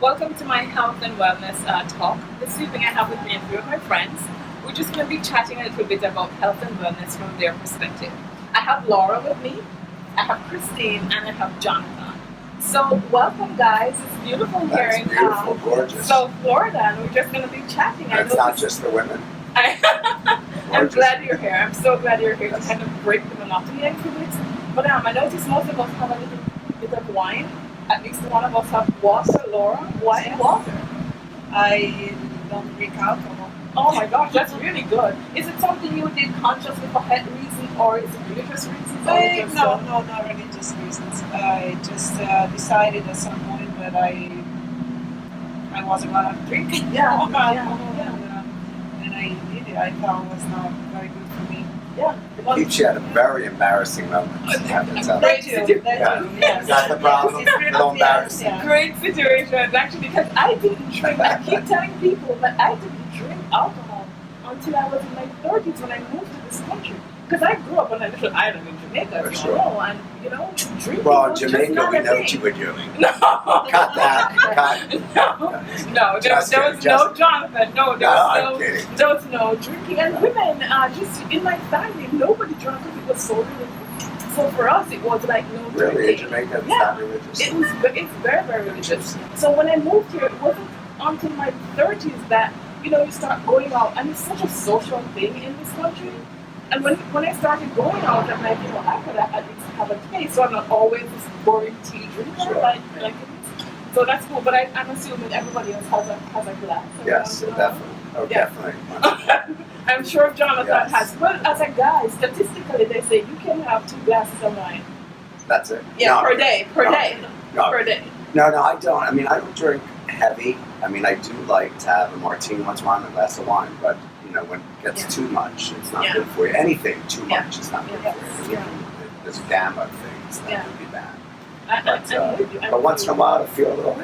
Welcome to my health and wellness talk. This evening I have with me a few of my friends. We're just going to be chatting a little bit about health and wellness from their perspective. I have Laura with me, I have Christine, and I have Jonathan. So welcome, guys. It's beautiful here in beautiful, gorgeous. South Florida, and we're just going to be chatting. And it's not just the women. I'm glad you're here. I'm so glad you're here to kind of break the monotony a little bit. But I noticed most of us have a little bit of wine. At least one of us have water. Laura, why water? I don't drink alcohol. Oh my gosh, that's really good. Is it something you did consciously for health reasons, or is it religious reasons? No, not religious reasons. I just decided at some point that I wasn't gonna drink alcohol, and I did it. I thought it was not very good for me. Yeah. Keeps you at a very embarrassing moment. Great That's the problem. It's really Little embarrassing. yeah. Great situation, actually, because I didn't drink. I keep telling people that I didn't drink alcohol until I was in my 30s when I moved to this country. Because I grew up on a little island in Jamaica, as you know, and drinking Well, in was just Jamaica, not we a know thing. what you were doing. No. Cut that. Cut. No, there was no Jonathan. No, there I'm kidding. there was no drinking. And women, just in my family, nobody drank because it was so religious. So for us, it was like no Really, in drinking. Jamaica, it's Yeah. not religious. It's very, very religious. So when I moved here, it wasn't until my 30s that, you start going out. And it's such a social thing in this country. And when I started going out, I'm like, I could at least have a taste. So I'm not always this boring tea drinker Sure. like it is. So that's cool. But I'm assuming everybody else has a glass. Yes, definitely. Oh, Yeah. definitely. I'm sure Jonathan Yes. has. Well, as a guy, statistically, they say you can have 2 glasses of wine. That's it. Yeah, No, per day. Per no, day. no. Per day. No, I don't. I mean, I don't drink heavy. I mean, I do like to have a martini once in a while and a glass of wine, but when it gets too much, it's not good for you. Anything too much is not good for you. There's a gamma of things that would be bad. But once in a while, to feel a little,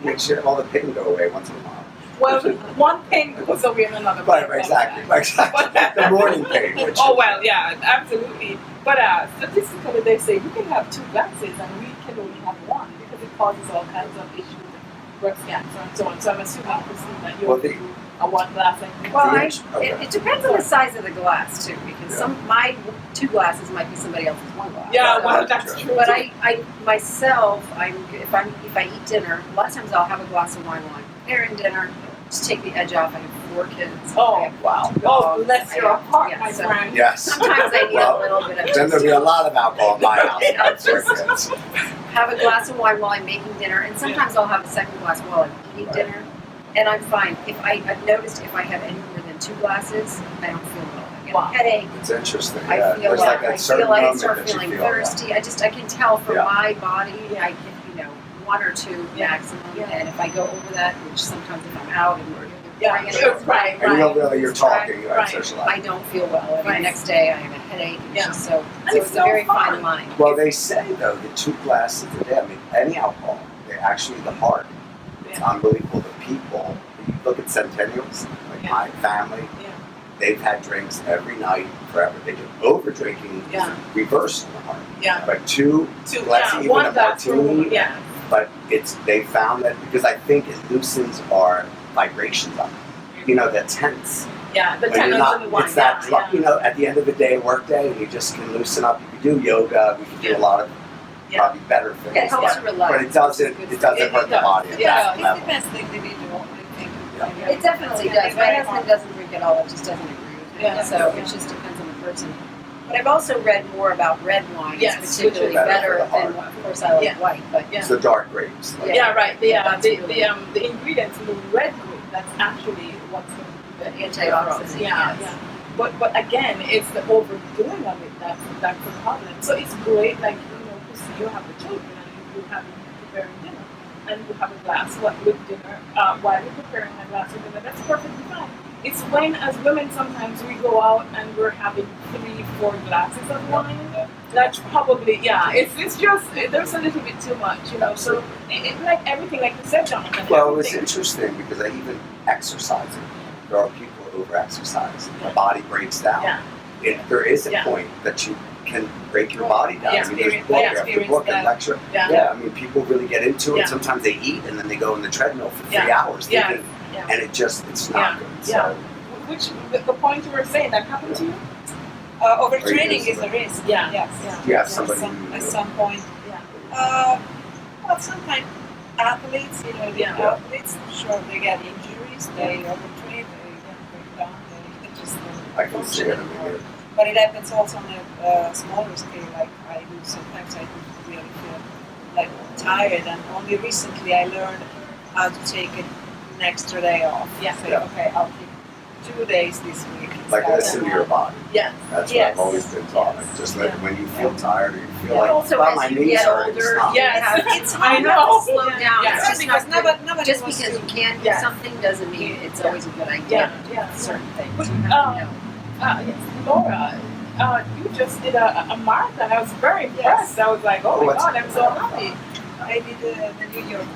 make sure all the pain go away once in a while. Well, one pain goes away in another. Right, exactly. The morning pain. Which Absolutely. But statistically, they say you can have 2 glasses and we can only have 1 because it causes all kinds of issues, breast cancer and so on. So I'm assuming, Christine, that you're a 1 glass. Well, it depends on the size of the glass too, because my 2 glasses might be somebody else's 1 glass. Yeah, well, that's true. But I myself, if I eat dinner, a lot of times I'll have a glass of wine while I'm preparing dinner. Just take the edge off. I have 4 kids. Oh, wow. Oh, bless your heart, my friend. Yes. Sometimes I need a little bit of. Then there'll be a lot of alcohol in my house. Have a glass of wine while I'm making dinner, and sometimes I'll have a second glass while I'm eating dinner, and I'm fine. I've noticed if I have any more than 2 glasses, I don't feel well. I get a headache. It's interesting. I feel like I start that feeling you thirsty. I can tell from my body. I can 1 or 2 maximum, and if I go over that, which sometimes if I'm out and right. And you're talking, you're socializing. I don't feel well. And the next day I have a headache. So it's a so very fun. fine line. Well, they say though the 2 glasses a day. I mean, any alcohol, the heart. It's unbelievable. The people. You look at centennials, like my family. They've had drinks every night forever. They do over drinking. Reverse in the heart. But 2 glasses, even a martini. But they found that because I think it loosens our vibrations up. The tense. Yeah, the when tense you're not, in the wine. it's that at the end of the day, work day, you just can loosen up. You can do yoga. We can do a lot of probably better things. It helps relax. But it doesn't hurt the body. It depends on the individual, I think. It definitely does. My husband doesn't drink at all. It just doesn't agree with me. So it just depends on the person. But I've also read more about red wine. Yes, it's particularly better than, of course, I like white. But it's the dark grapes. Right. The ingredients in the red grape, that's actually what's the antioxidant. But again, it's the overdoing of it that's the problem. So it's great, like you have the children and you have preparing dinner, and you have a glass with dinner while you're preparing a glass of dinner. That's perfectly fine. It's when, as women, sometimes we go out and we're having 3-4 glasses of wine. That's probably, it's just, there's a little bit too much, So, like everything, like you said, Jonathan. Well, it's interesting because I even exercising. There are people who over-exercise. The body breaks down. There is a point that you can break your body down. Yeah. I mean, there's book after book and lecture. Yeah. I mean, people really get into it. Yeah. Sometimes they eat and then they go in the treadmill for 3 Yeah. hours. Yeah. Thinking, Yeah. and it's not good. Yeah. So, Which the point you were saying that happened to you? Overtraining is a risk. Yeah. Yes. Yeah. do you have somebody? At some point. Yeah. Well, sometimes athletes, the Yeah. athletes, sure, they get injuries, they overtrain, they get break down, they just I can see it. I mean, But it happens also on a smaller scale, like I do. Sometimes I do really feel like tired, and only recently I learned how to take an extra day off. Yeah. Say, Yeah. okay, I'll take 2 days this week. like instead listen of to your one. body. Yeah. That's Yes. what I've always been taught. Yes. Like, just let Yeah. when you feel tired or you feel Yeah. like, Also, well, as my you knees get hurt, older, stop. Yes. It's I hard know. to slow Yeah. down. Yeah. It's just because not good. nobody Just wants because to. you can do Yes. something doesn't mean it's always a good idea Yeah. to Yeah. do certain things. But, You have to know. Yes, Laura, you just did a marathon. I was very impressed. I was like, oh my what's God, the I'm so marathon? happy. I did the New York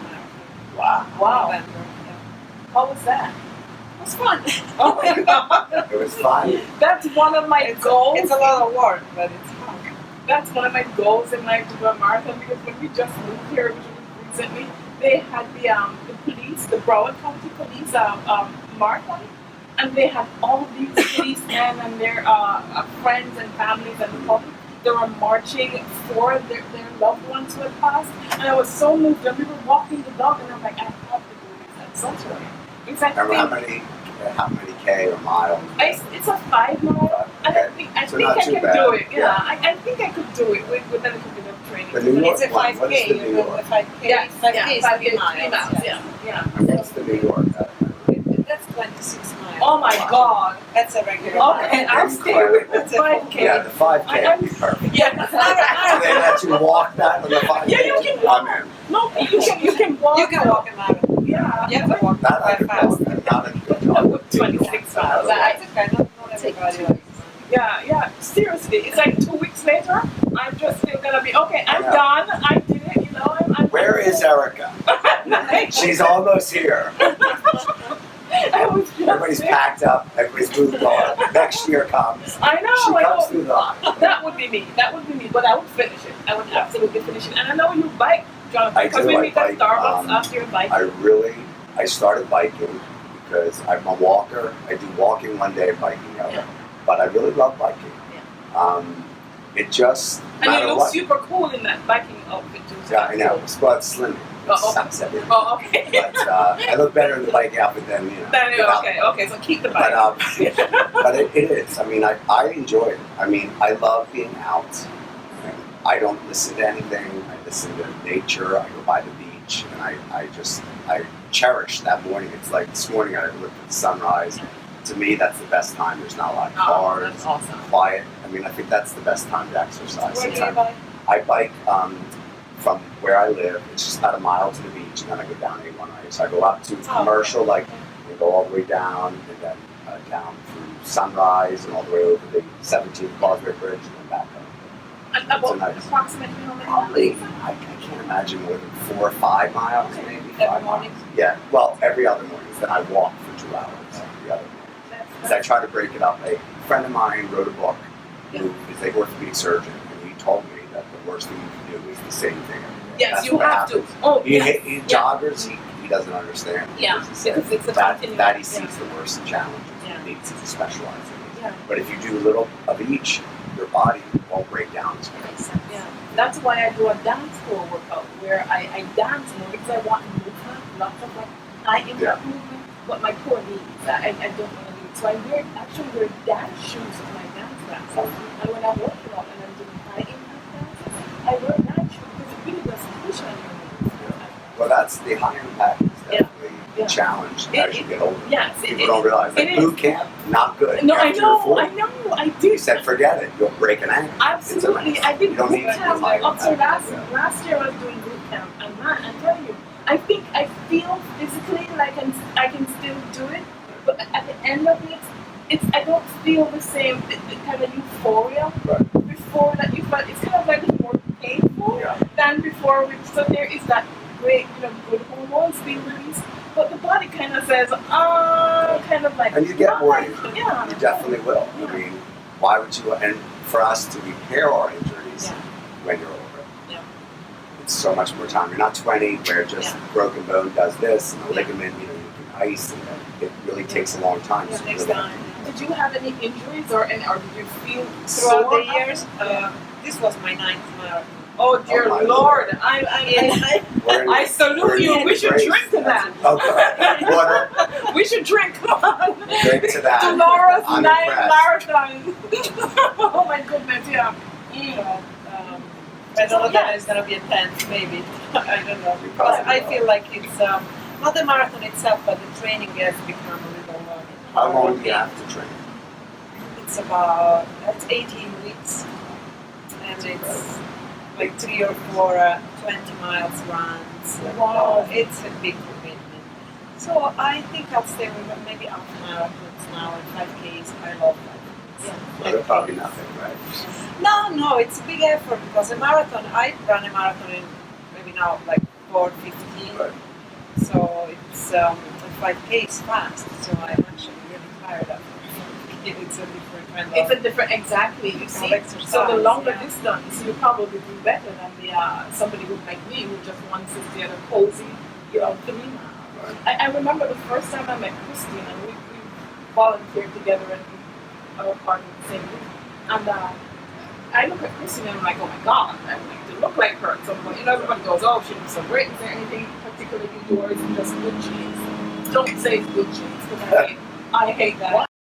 Marathon. Wow. November. Yeah. How was that? It was fun. Oh my God. It was fun. That's one of my goals. It's a lot of work, but it's fun. That's one of my goals in life to do a marathon because when we just moved here, which was recently, they had the police, the Broward County Police marathon, and they had all these policemen and their friends and families and the public. They were marching for their loved ones who had passed, and I was so moved. And we were walking the dog, and I'm like, I have to do this at some point. Because I Remember think how many K or miles? it's a 5 mile. And Okay. I So think not I too can bad. do it. Yeah, Yeah. I think I could do it with a little bit of training. The New York It's a one. What is 5K. the You New know, York? a 5K. Yeah, 5K is 5K, 3 miles. Yeah. And what's the New York? That's 26 miles. Oh my God. That's a regular. Okay, I'll stay with the That's a 5K. Yeah, the 5K would be perfect. Yeah. So they let you walk that on the 5K? Yeah, you can walk. I'm in. No, you can walk. You can walk a marathon. Yeah. You have to walk That I quite could fast. walk. Not a good No, job. with 26 miles. That's okay. Not everybody likes. Yeah. Seriously, it's like 2 weeks later. I'm just still gonna be okay. I'm Yeah. done. I did it. I'm Where is Erica? She's almost here. I was just Everybody's there. packed up. Everybody's moved on. Next year comes. I know. She I comes know. through the line. That would be me. But I would finish it. I would absolutely finish it. And I know you bike, Jonathan, I because do, we I meet at bike, Starbucks after your bike. I started biking because I'm a walker. I do walking one day, biking the other. Yeah. But I really love biking. It just, And matter you look what. super cool in that biking outfit too. Yeah, I know. It's about slimming. Oh, Sucks everything. Oh, okay. But I look better in the bike outfit than, without the bike. Okay, so keep the bike. But it is. I mean, I enjoy it. I mean, I love being out. And I don't listen to anything. I listen to nature. I go by the beach, and I cherish that morning. It's like this morning I looked at the sunrise. To me, that's the best time. There's not a lot of Oh, cars. that's awesome. Quiet. I mean, I think that's the best time to exercise. Where do you Sometimes bike? I bike from where I live. It's just about a mile to the beach, and then I go down A1A. So I go up to Commercial, and go all the way down, and then down through Sunrise, and all the way over the 17th Causeway Bridge, and then back up. And It's a about nice- approximately how many Probably, miles? I can't imagine more than 4 or 5 miles, Okay. maybe. Every 5 morning? miles. Yeah, well, every other morning. Then I walk for 2 hours the other morning. Because I try to break it up. A friend of mine wrote a book who is an orthopedic surgeon, and he told me that the worst thing you can do is the same thing every day. Yes, That's you what have to. happens. Oh, He, yes. he joggers, he doesn't understand. Yeah, Because he said because it's a that continuum. he sees the worst challenges. Yeah. He needs to specialize in. Yeah. But if you do a little of each, your body won't break down as much. Yeah, that's why I do a dance floor workout where I dance more because I want movement, lots of high impact movement, but my core needs. I don't want to do it. So I actually wear dance shoes with my dance classes. And when I'm working out and I'm doing high impact dances, I wear dance shoes because it really does push on your knees. Well, that's the high impact is definitely the challenge as you get older. Yes, People don't realize that boot camp, not good. No, I After you're 40, know, I do. You said forget it, you'll break an ankle. Absolutely, I did You don't boot need to camp do high up to impact. last year I was doing boot camp, and man, I'm telling you, I think I feel physically like I can still do it, but at the end of it, I don't feel the same the kind of euphoria before that you felt. It's kind of like more painful than before. So there is that great, good hormones being released, but the body kind of says, kind of like. And you get worried. Yeah. You definitely will. I mean, why would you? And for us to repair our injuries when you're older. It's so much more time. You're not 20 where just broken bone does this and a ligament, you can ice, and it really takes a long time. Yeah, So next really, time. Did you have any injuries or did you feel Throughout sore the years, this was my 9th marathon. Oh dear Oh, my Lord! Lord. I salute we're in you. We should grace. drink to that. Okay. Water. We should drink. Come on. Drink to that. Dolores I'm 9 impressed. marathon. Oh my goodness! Yeah. I don't know that it's gonna be a 10th, maybe. I don't know. Because I feel like it's not the marathon itself, but the training has become a little How long do you have to train? It's 18 weeks. And it's like 3 or 4 20 miles runs. Wow. It's a big commitment. So I think I'll stay with maybe half marathons now and 5Ks. I love 5Ks. Well, they're probably nothing, right? No, it's a big effort because a marathon, I run a marathon in maybe now like 4:15. Right. So it's 5K is fast, so I'm actually really tired of it. It's a different kind of. It's a different, exactly. You see, exercise, so the longer distance, you probably do better than the somebody who like me who just wants to stay at a cozy, 3 miles. Right. I remember the first time I met Christine and we volunteered together and we were part of the same group. And I look at Christine and I'm like, oh my God, I would like to look like her at some point. Everybody goes, oh, she looks so great. Is there anything particularly yours? Just good genes. Don't say it's good genes because I hate that.